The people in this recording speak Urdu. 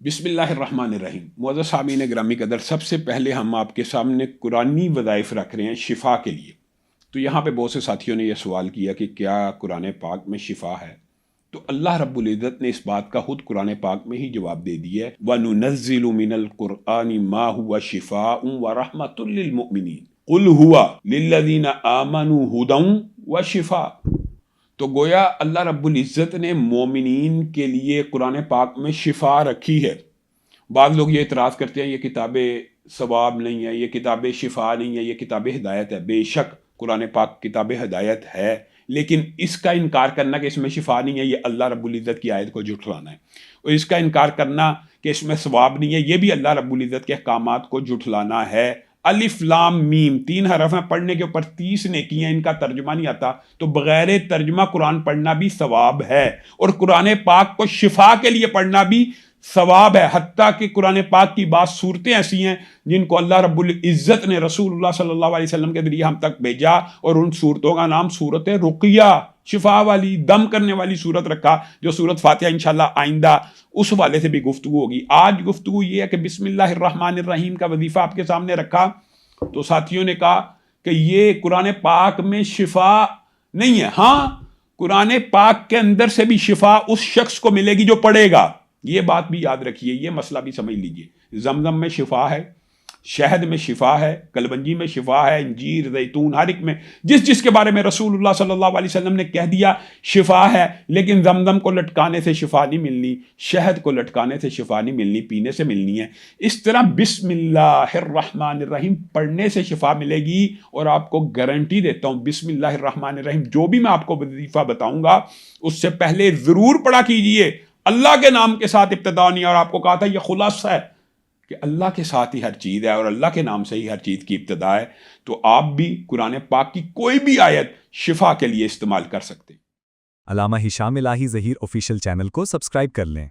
بسم اللہ الرحمن الرحیم۔ معزز سامعین گرامی قدر، سب سے پہلے ہم آپ کے سامنے قرآنی وظائف رکھ رہے ہیں شفا کے لیے۔ تو یہاں پہ بہت سے ساتھیوں نے یہ سوال کیا کہ کیا قرآن پاک میں شفا ہے؟ تو اللہ رب العزت نے اس بات کا خود قرآن پاک میں ہی جواب دے دیا ہے، وَنُنَزِّلُ مِنَ الْقُرْآنِ مَا هُوَ شِفَاءٌ وَرَحْمَةٌ لِّلْمُؤْمِنِينَ قُلْ هُوَ لِلَّذِينَ آمَنُوا هُدًى وَشِفَاءٌ۔ تو گویا اللہ رب العزت نے مومنین کے لیے قرآن پاک میں شفا رکھی ہے۔ بعض لوگ یہ اعتراض کرتے ہیں یہ کتاب ثواب نہیں ہے، یہ کتاب شفا نہیں ہے، یہ کتاب ہدایت ہے۔ بے شک قرآن پاک کتاب ہدایت ہے، لیکن اس کا انکار کرنا کہ اس میں شفا نہیں ہے، یہ اللہ رب العزت کی آیت کو جھٹلانا ہے، اور اس کا انکار کرنا کہ اس میں ثواب نہیں ہے، یہ بھی اللہ رب العزت کے احکامات کو جھٹلانا ہے۔ الف لام میم 3 حرف ہیں، پڑھنے کے اوپر 30 نیکی ہیں، ان کا ترجمہ نہیں آتا تو بغیر ترجمہ قرآن پڑھنا بھی ثواب ہے، اور قرآن پاک کو شفا کے لیے پڑھنا بھی ثواب ہے۔ حتیٰ کہ قرآن پاک کی بعض صورتیں ایسی ہیں جن کو اللہ رب العزت نے رسول اللہ صلی اللہ علیہ وسلم کے ذریعے ہم تک بھیجا، اور ان صورتوں کا نام صورت رقیہ، شفا والی، دم کرنے والی صورت رکھا، جو صورت فاتحہ انشاءاللہ آئندہ اس والے سے بھی گفتگو ہوگی۔ آج گفتگو یہ ہے کہ بسم اللہ الرحمن الرحیم کا وظیفہ آپ کے سامنے رکھا تو ساتھیوں نے کہا کہ یہ قرآن پاک میں شفا نہیں ہے۔ ہاں، قرآن پاک کے اندر سے بھی شفا اس شخص کو ملے گی جو پڑھے گا، یہ بات بھی یاد رکھیے، یہ مسئلہ بھی سمجھ لیجئے۔ زمزم میں شفا ہے، شہد میں شفا ہے، کلبنجی میں شفا ہے، انجیر، زیتون، ہر ایک میں جس کے بارے میں رسول اللہ صلی اللہ علیہ وسلم نے کہہ دیا شفا ہے۔ لیکن زمزم کو لٹکانے سے شفا نہیں ملنی، شہد کو لٹکانے سے شفا نہیں ملنی، پینے سے ملنی ہے۔ اس طرح بسم اللہ الرحمن الرحیم پڑھنے سے شفا ملے گی، اور آپ کو گارنٹی دیتا ہوں بسم اللہ الرحمن الرحیم جو بھی میں آپ کو وظیفہ بتاؤں گا اس سے پہلے ضرور پڑھا کیجئے اللہ کے نام کے ساتھ ابتدا نہیں، اور آپ کو کہا تھا یہ خلاصہ ہے کہ اللہ کے ساتھ ہی ہر چیز ہے، اور اللہ کے نام سے ہی ہر چیز کی ابتدا ہے۔ تو آپ بھی قرآن پاک کی کوئی بھی آیت شفا کے لیے استعمال کر سکتے ہیں۔ علامہ ہشام الہی ظہیر آفیشیل چینل کو سبسکرائب کر لیں۔